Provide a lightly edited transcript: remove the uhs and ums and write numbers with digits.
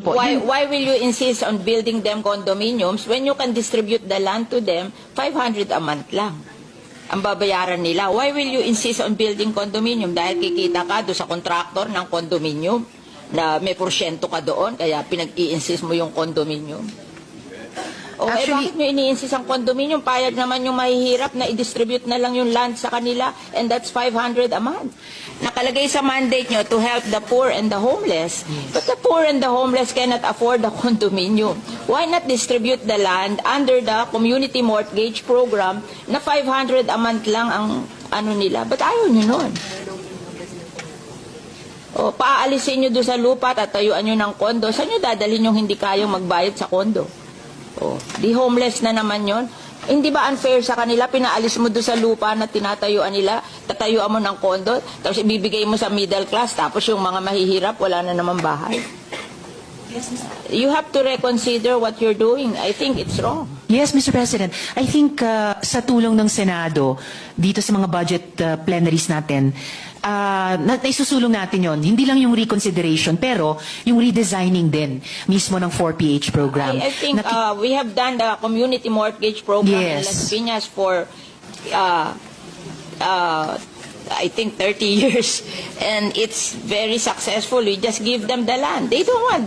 po. Why will you insist on building them condominiums when you can distribute the land to them 500 a month lang? Ang babayaran nila. Why will you insist on building condominium? Dahil kikita ka doon sa contractor ng condominium na may porsyento ka doon, kaya pinag-i-insist mo yung condominium. O Actually, bakit nyo ini-insist ang condominium? Payag naman yung mahihirap na i-distribute na lang yung land sa kanila, and that's 500 a month. Nakalagay sa mandate nyo to help the poor and the homeless. But the poor and the homeless cannot afford the condominium. Why not distribute the land under the community mortgage program na 500 a month lang ang ano nila? But ayaw nyo nun. O, paaalisin nyo doon sa lupa, tatayuan nyo ng kondo. Saan nyo dadalhin yung hindi kayang magbayad sa kondo? O, di homeless na naman yon. Hindi ba unfair sa kanila? Pinaalis mo doon sa lupa na tinatayuan nila, tatayuan mo ng kondo, tapos ibibigay mo sa middle class, tapos yung mga mahihirap, wala na naman bahay. You have to reconsider what you're doing. I think it's wrong. Yes, Mr. President. I think sa tulong ng Senado, dito sa mga budget plenaries natin, naisusulong natin yon. Hindi lang yung reconsideration, pero yung redesigning din mismo ng 4PH program. I think we have done the community mortgage program in Yes. Las Piñas for I think 30 years, and it's very successful. We just give them the land. They don't want